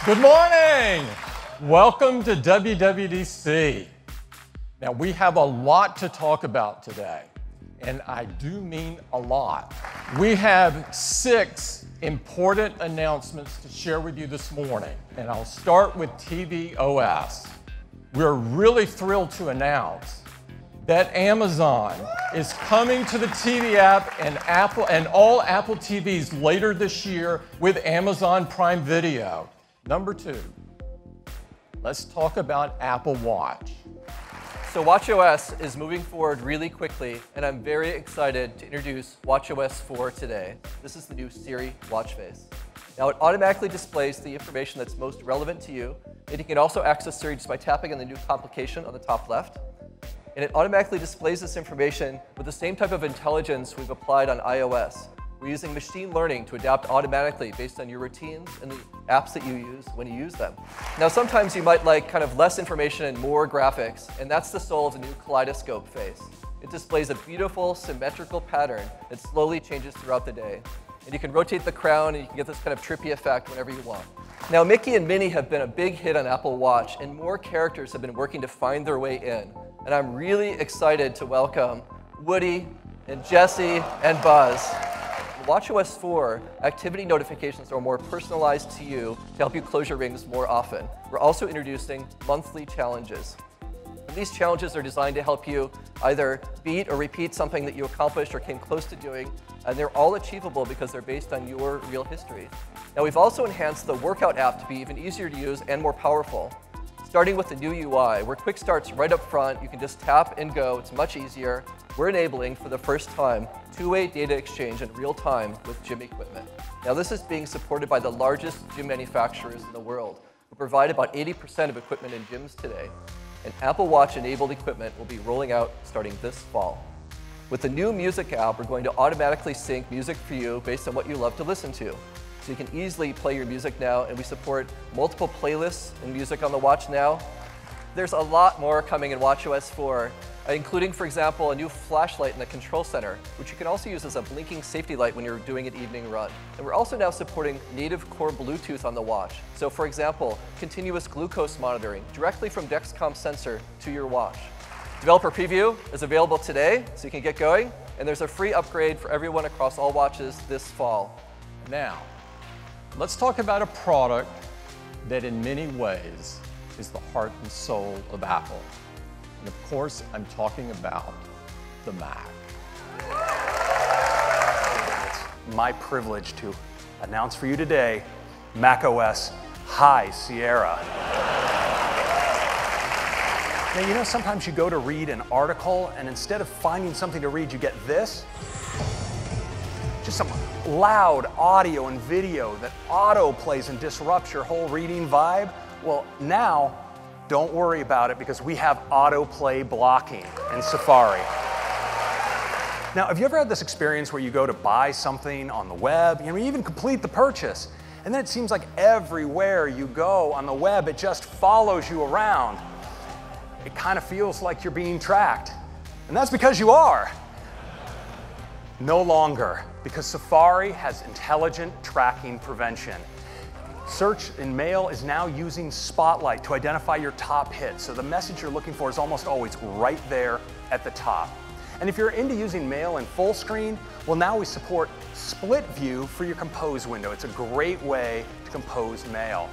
Good morning. Welcome to WWDC. Now, we have a lot to talk about today, and I do mean a lot. We have 6 important announcements to share with you this morning, and I'll start with tvOS. We're really thrilled to announce that Amazon is coming to the TV app and all Apple TVs later this year with Amazon Prime Video. Number 2, let's talk about Apple Watch. So watchOS is moving forward really quickly, and I'm very excited to introduce watchOS 4 today. This is the new Siri watch face. Now, it automatically displays the information that's most relevant to you, and you can also access Siri just by tapping on the new complication on the top left. And it automatically displays this information with the same type of intelligence we've applied on iOS. We're using machine learning to adapt automatically based on your routines and the apps that you use when you use them. Now, sometimes you might like kind of less information and more graphics, and that's the soul of the new kaleidoscope face. It displays a beautiful, symmetrical pattern that slowly changes throughout the day. And you can rotate the crown, and you can get this kind of trippy effect whenever you want. Now, Mickey and Minnie have been a big hit on Apple Watch, and more characters have been working to find their way in. And I'm really excited to welcome Woody and Jessie and Buzz. watchOS 4 activity notifications are more personalized to you to help you close your rings more often. We're also introducing monthly challenges. And these challenges are designed to help you either beat or repeat something that you accomplished or came close to doing, and they're all achievable because they're based on your real history. Now, we've also enhanced the workout app to be even easier to use and more powerful. Starting with the new UI, where quick start's right up front, you can just tap and go. It's much easier. We're enabling, for the first time, two-way data exchange in real time with gym equipment. Now, this is being supported by the largest gym manufacturers in the world, who provide about 80% of equipment in gyms today. And Apple Watch-enabled equipment will be rolling out starting this fall. With the new music app, we're going to automatically sync music for you based on what you love to listen to. So you can easily play your music now, and we support multiple playlists and music on the watch now. There's a lot more coming in watchOS 4, including, for example, a new flashlight in the control center, which you can also use as a blinking safety light when you're doing an evening run. And we're also now supporting native core Bluetooth on the watch. So, for example, continuous glucose monitoring directly from Dexcom sensor to your watch. Developer preview is available today, so you can get going. And there's a free upgrade for everyone across all watches this fall. Now, let's talk about a product that in many ways is the heart and soul of Apple. And of course, I'm talking about the Mac. It's my privilege to announce for you today macOS High Sierra. Now, you know, sometimes you go to read an article, and instead of finding something to read, you get this. Just some loud audio and video that auto-plays and disrupts your whole reading vibe. Well, now, don't worry about it because we have autoplay blocking in Safari. Now, have you ever had this experience where you go to buy something on the web, you even complete the purchase, and then it seems like everywhere you go on the web, it just follows you around? It kind of feels like you're being tracked. And that's because you are. No longer, because Safari has intelligent tracking prevention. Search in Mail is now using Spotlight to identify your top hits, so the message you're looking for is almost always right there at the top. And if you're into using Mail in full screen, well, now we support split view for your compose window. It's a great way to compose Mail.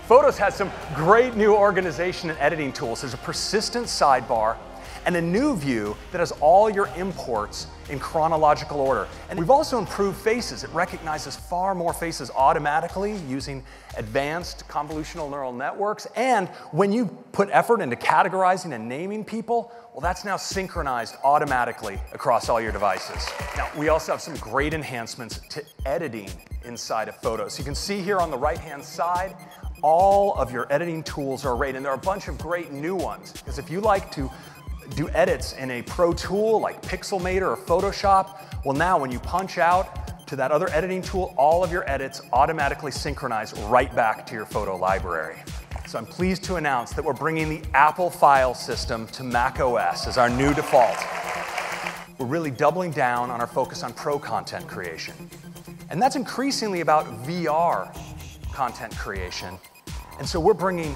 Photos has some great new organization and editing tools. There's a persistent sidebar and a new view that has all your imports in chronological order. And we've also improved faces. It recognizes far more faces automatically using advanced convolutional neural networks. And when you put effort into categorizing and naming people, well, that's now synchronized automatically across all your devices. Now, we also have some great enhancements to editing inside of Photos. So you can see here on the right-hand side, all of your editing tools are arrayed, and there are a bunch of great new ones. Because if you like to do edits in a pro tool like Pixelmator or Photoshop, well, now when you punch out to that other editing tool, all of your edits automatically synchronize right back to your photo library. So I'm pleased to announce that we're bringing the Apple file system to macOS as our new default. We're really doubling down on our focus on pro content creation. And that's increasingly about VR, content creation. And so we're bringing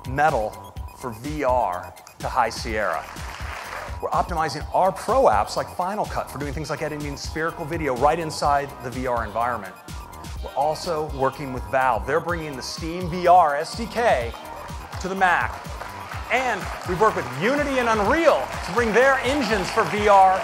Metal for VR to High Sierra. We're optimizing our pro apps like Final Cut for doing things like editing spherical video right inside the VR environment. We're also working with Valve. They're bringing the Steam VR SDK to the Mac. And we work with Unity and Unreal to bring their engines for VR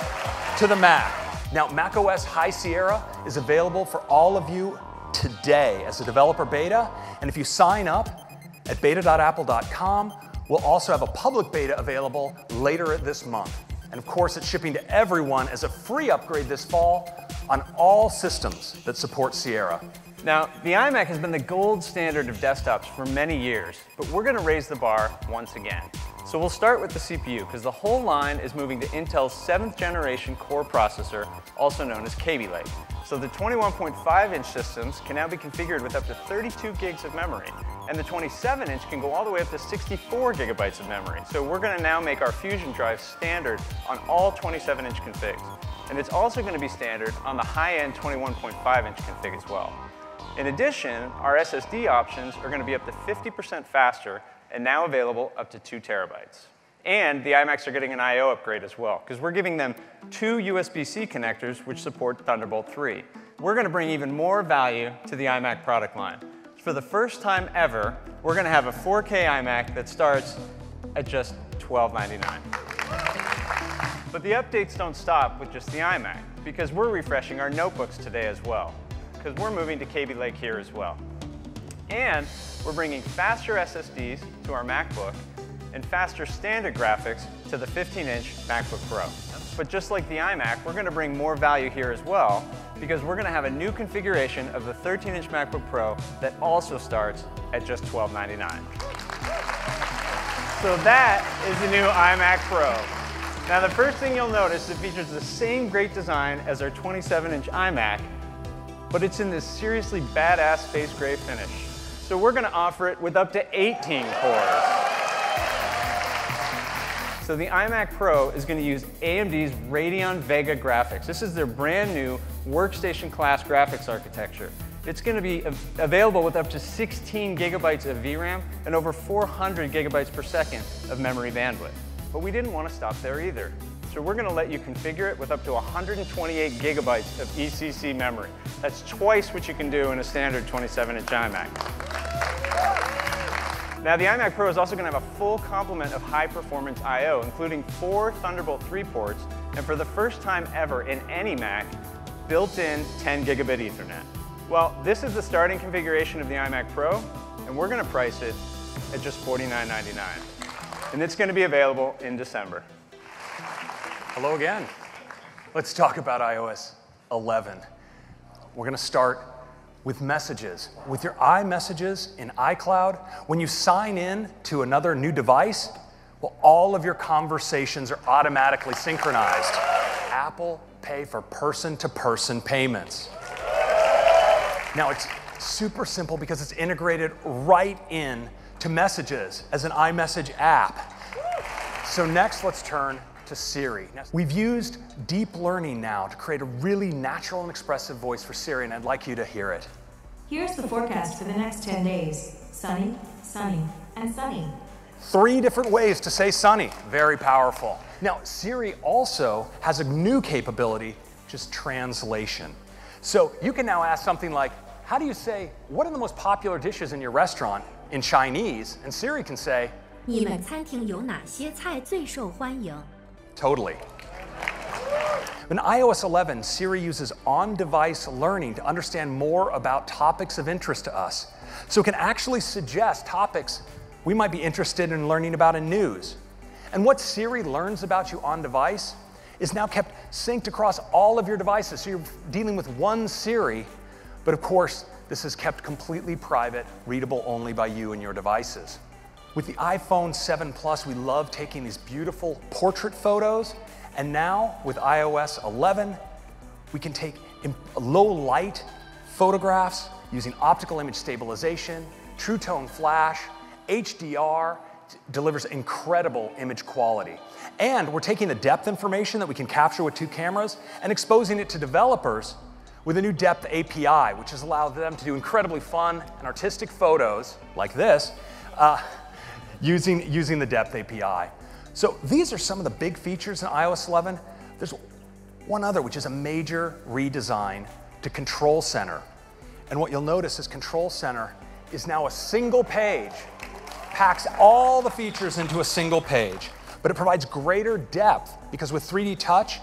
to the Mac. Now, macOS High Sierra is available for all of you today as a developer beta. And if you sign up at beta.apple.com, we'll also have a public beta available later this month. And of course, it's shipping to everyone as a free upgrade this fall on all systems that support Sierra. Now, the iMac has been the gold standard of desktops for many years, but we're going to raise the bar once again. So we'll start with the CPU, because the whole line is moving to Intel's 7th generation core processor, also known as Kaby Lake. So the 21.5-inch systems can now be configured with up to 32 gigs of memory, and the 27-inch can go all the way up to 64 gigabytes of memory. So we're going to now make our Fusion drive standard on all 27-inch configs. And it's also going to be standard on the high-end 21.5-inch config as well. In addition, our SSD options are going to be up to 50% faster and now available up to 2 terabytes. And the iMacs are getting an I/O upgrade as well, because we're giving them 2 USB-C connectors which support Thunderbolt 3. We're going to bring even more value to the iMac product line. For the first time ever, we're going to have a 4K iMac that starts at just $12.99. But the updates don't stop with just the iMac, because we're refreshing our notebooks today as well, because we're moving to Kaby Lake here as well. And we're bringing faster SSDs to our MacBook and faster standard graphics to the 15-inch MacBook Pro. But just like the iMac, we're going to bring more value here as well, because we're going to have a new configuration of the 13-inch MacBook Pro that also starts at just $12.99. So that is the new iMac Pro. Now, the first thing you'll notice, it features the same great design as our 27-inch iMac, but it's in this seriously badass space gray finish. So we're going to offer it with up to 18 cores. So the iMac Pro is going to use AMD's Radeon Vega graphics. This is their brand new workstation class graphics architecture. It's going to be available with up to 16 gigabytes of VRAM and over 400 gigabytes per second of memory bandwidth. But we didn't want to stop there either. So we're going to let you configure it with up to 128 gigabytes of ECC memory. That's twice what you can do in a standard 27-inch iMac. Now, the iMac Pro is also going to have a full complement of high-performance I/O, including 4 Thunderbolt 3 ports, and for the first time ever in any Mac, built-in 10 gigabit Ethernet. Well, this is the starting configuration of the iMac Pro, and we're going to price it at just $49.99. And it's going to be available in December. Hello again. Let's talk about iOS 11. We're going to start with messages. With your iMessages in iCloud, when you sign in to another new device, well, all of your conversations are automatically synchronized. Apple Pay for person-to-person payments. Now, it's super simple because it's integrated right in to Messages as an iMessage app. So next, let's turn to Siri. We've used deep learning now to create a really natural and expressive voice for Siri, and I'd like you to hear it. Here's the forecast for the next 10 days. Sunny, sunny, and sunny. 3 different ways to say sunny. Very powerful. Now, Siri also has a new capability, which is translation. So you can now ask something like, how do you say, what are the most popular dishes in your restaurant in Chinese? And Siri can say, 你们餐厅有哪些菜最受欢迎? Totally. In iOS 11, Siri uses on-device learning to understand more about topics of interest to us. So it can actually suggest topics we might be interested in learning about in news. And what Siri learns about you on-device is now kept synced across all of your devices. So you're dealing with one Siri, but of course, this is kept completely private, readable only by you and your devices. With the iPhone 7 Plus, we love taking these beautiful portrait photos. And now, with iOS 11, we can take low-light photographs using optical image stabilization, True Tone Flash, HDR, delivers incredible image quality. And we're taking the depth information that we can capture with 2 cameras and exposing it to developers with a new depth API, which has allowed them to do incredibly fun and artistic photos like this using the depth API. So these are some of the big features in iOS 11. There's one other, which is a major redesign to Control Center. And what you'll notice is Control Center is now a single page, packs all the features into a single page, but it provides greater depth because with 3D touch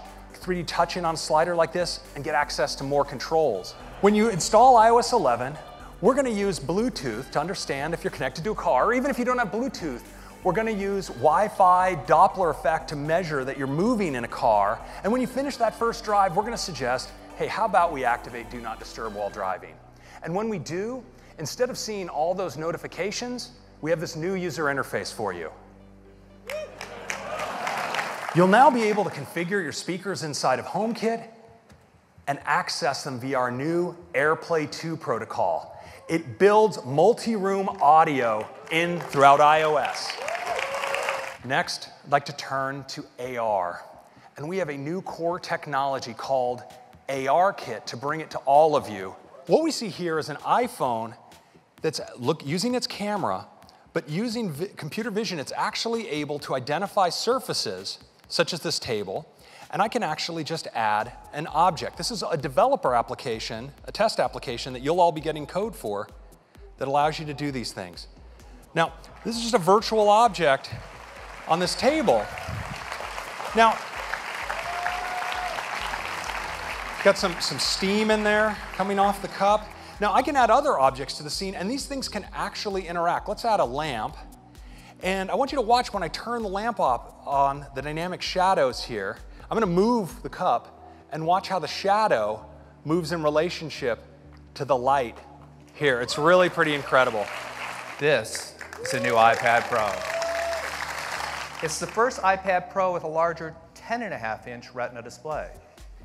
in on a slider like this and get access to more controls. When you install iOS 11, we're going to use Bluetooth to understand if you're connected to a car, or even if you don't have Bluetooth, we're going to use Wi-Fi Doppler effect to measure that you're moving in a car. And when you finish that first drive, we're going to suggest, hey, how about we activate Do Not Disturb while driving? And when we do, instead of seeing all those notifications, we have this new user interface for you. You'll now be able to configure your speakers inside of HomeKit and access them via our new AirPlay 2 protocol. It builds multi-room audio in throughout iOS. Next, I'd like to turn to AR. And we have a new core technology called ARKit to bring it to all of you. What we see here is an iPhone that's using its camera, but using computer vision, it's actually able to identify surfaces, such as this table, and I can actually just add an object. This is a developer application, a test application that you'll all be getting code for that allows you to do these things. Now, this is just a virtual object on this table. Now, got some steam in there coming off the cup. Now, I can add other objects to the scene, and these things can actually interact. Let's add a lamp. And I want you to watch when I turn the lamp on the dynamic shadows here. I'm going to move the cup and watch how the shadow moves in relationship to the light here. It's really pretty incredible. This is a new iPad Pro. It's the first iPad Pro with a larger 10.5-inch Retina display.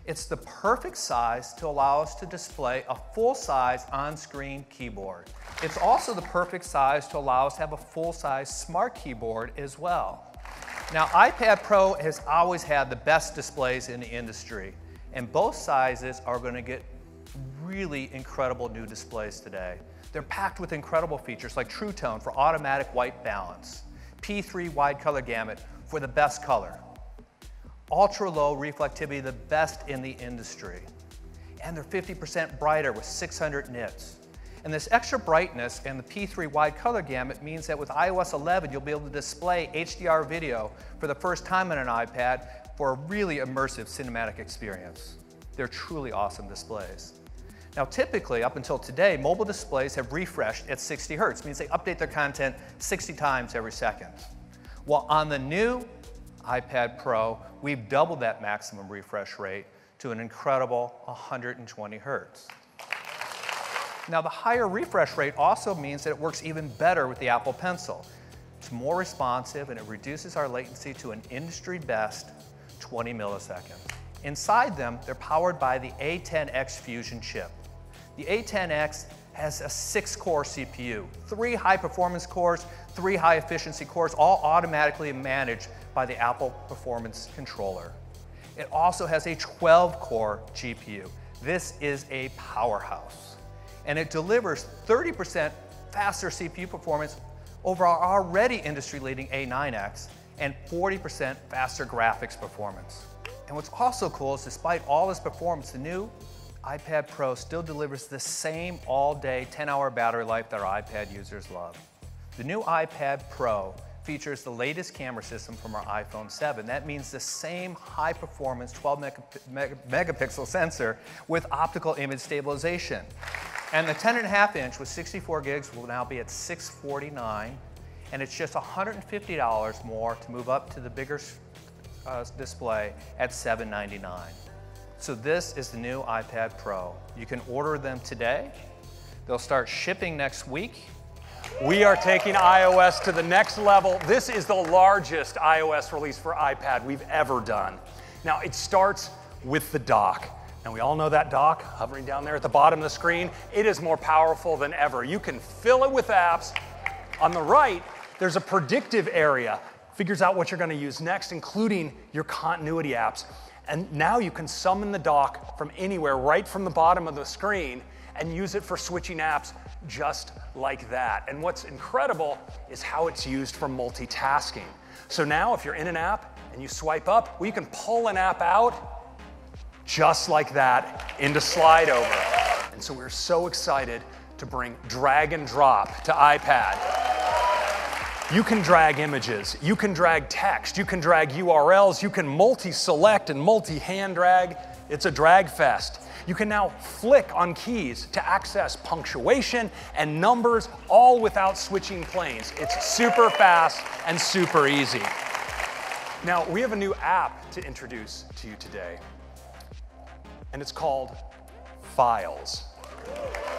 It's the perfect size to allow us to display a full-size on-screen keyboard. It's also the perfect size to allow us to have a full-size smart keyboard as well. Now, iPad Pro has always had the best displays in the industry, and both sizes are going to get really incredible new displays today. They're packed with incredible features like True Tone for automatic white balance, P3 wide color gamut for the best color, ultra-low reflectivity, the best in the industry. And they're 50% brighter with 600 nits. And this extra brightness and the P3 wide color gamut means that with iOS 11, you'll be able to display HDR video for the first time on an iPad for a really immersive cinematic experience. They're truly awesome displays. Now, typically, up until today, mobile displays have refreshed at 60 Hertz, means they update their content 60 times every second. Well, on the new iPad Pro, we've doubled that maximum refresh rate to an incredible 120 Hertz. Now, the higher refresh rate also means that it works even better with the Apple Pencil. It's more responsive and it reduces our latency to an industry best 20 milliseconds. Inside them, they're powered by the A10X Fusion chip. The A10X has a 6-core CPU, 3 high-performance cores, 3 high-efficiency cores, all automatically managed by the Apple Performance Controller. It also has a 12-core GPU. This is a powerhouse. And it delivers 30% faster CPU performance over our already industry-leading A9X and 40% faster graphics performance. And what's also cool is despite all this performance, the new iPad Pro still delivers the same all-day 10-hour battery life that our iPad users love. The new iPad Pro features the latest camera system from our iPhone 7. That means the same high-performance 12-megapixel sensor with optical image stabilization. And the 10.5-inch with 64 gigs will now be at $649, and it's just $150 more to move up to the bigger display at $799. So this is the new iPad Pro. You can order them today. They'll start shipping next week. We are taking iOS to the next level. This is the largest iOS release for iPad we've ever done. Now, it starts with the dock. And we all know that dock hovering down there at the bottom of the screen. It is more powerful than ever. You can fill it with apps. On the right, there's a predictive area. Figures out what you're going to use next, including your continuity apps. And now you can summon the dock from anywhere, right from the bottom of the screen, and use it for switching apps just like that. And what's incredible is how it's used for multitasking. So now if you're in an app and you swipe up, well, you can pull an app out just like that into Slide Over. And so we're so excited to bring drag and drop to iPad. You can drag images, you can drag text, you can drag URLs, you can multi-select and multi-hand drag. It's a drag fest. You can now flick on keys to access punctuation and numbers, all without switching planes. It's super fast and super easy. Now, we have a new app to introduce to you today, and it's called Files.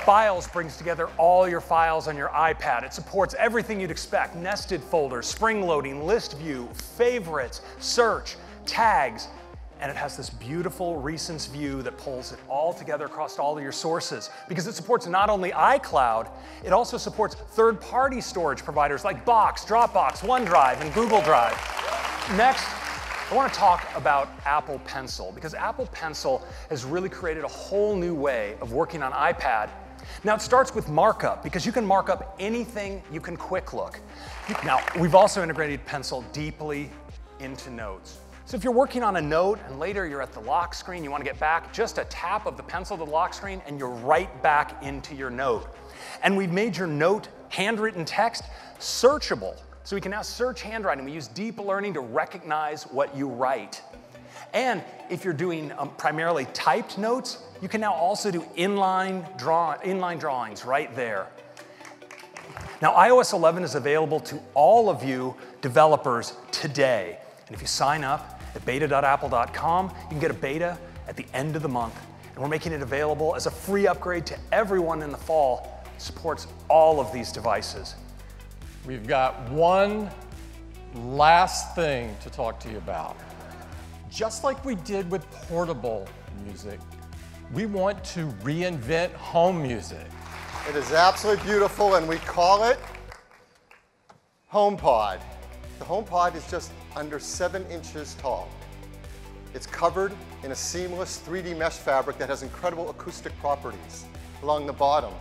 Files brings together all your files on your iPad. It supports everything you'd expect: nested folders, spring loading, list view, favorites, search, tags, and it has this beautiful recents view that pulls it all together across all of your sources, because it supports not only iCloud, it also supports third-party storage providers like Box, Dropbox, OneDrive, and Google Drive. Next, I want to talk about Apple Pencil, because Apple Pencil has really created a whole new way of working on iPad. Now, it starts with markup, because you can mark up anything you can quick look. Now, we've also integrated Pencil deeply into Notes. So if you're working on a note and later you're at the lock screen, you want to get back, just a tap of the pencil to the lock screen and you're right back into your note. And we've made your note handwritten text searchable. So we can now search handwriting. We use deep learning to recognize what you write. And if you're doing primarily typed notes, you can now also do inline drawings right there. Now, iOS 11 is available to all of you developers today. And if you sign up at beta.apple.com, you can get a beta at the end of the month. And we're making it available as a free upgrade to everyone in the fall. It supports all of these devices. We've got one last thing to talk to you about. Just like we did with portable music, we want to reinvent home music. It is absolutely beautiful, and we call it HomePod. The HomePod is just under 7 inches tall. It's covered in a seamless 3D mesh fabric that has incredible acoustic properties. Along the bottom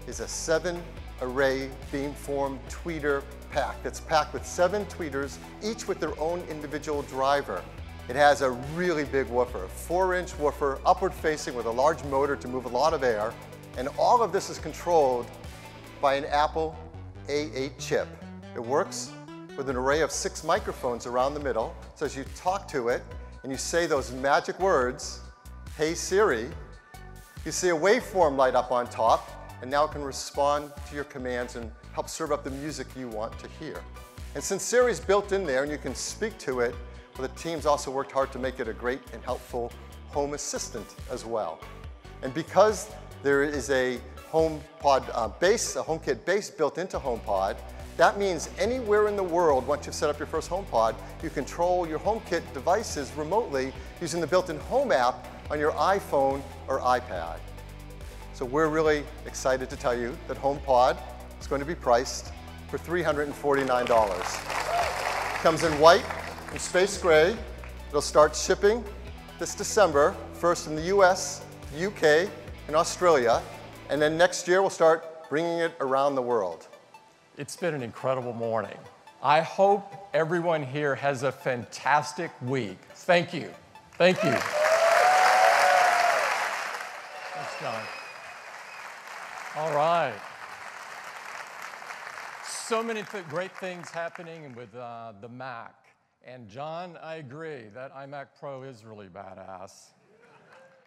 is a 7-array beamform tweeter pack that's packed with 7 tweeters, each with their own individual driver. It has a really big woofer, a 4-inch woofer, upward facing with a large motor to move a lot of air. And all of this is controlled by an Apple A8 chip. It works with an array of 6 microphones around the middle. So as you talk to it and you say those magic words, "Hey Siri," you see a waveform light up on top, and now it can respond to your commands and help serve up the music you want to hear. And since Siri's built in there and you can speak to it, well, the team's also worked hard to make it a great and helpful home assistant as well. And because there is a HomePod base, a HomeKit base built into HomePod, that means anywhere in the world, once you've set up your first HomePod, you control your HomeKit devices remotely using the built-in Home app on your iPhone or iPad. So we're really excited to tell you that HomePod is going to be priced for $349. It comes in white and space gray. It'll start shipping this December, first in the US, UK, and Australia, and then next year we'll start bringing it around the world. It's been an incredible morning. I hope everyone here has a fantastic week. Thank you. Thank you. Thanks, John. All right. So many great things happening with the Mac. And John, I agree, that iMac Pro is really badass.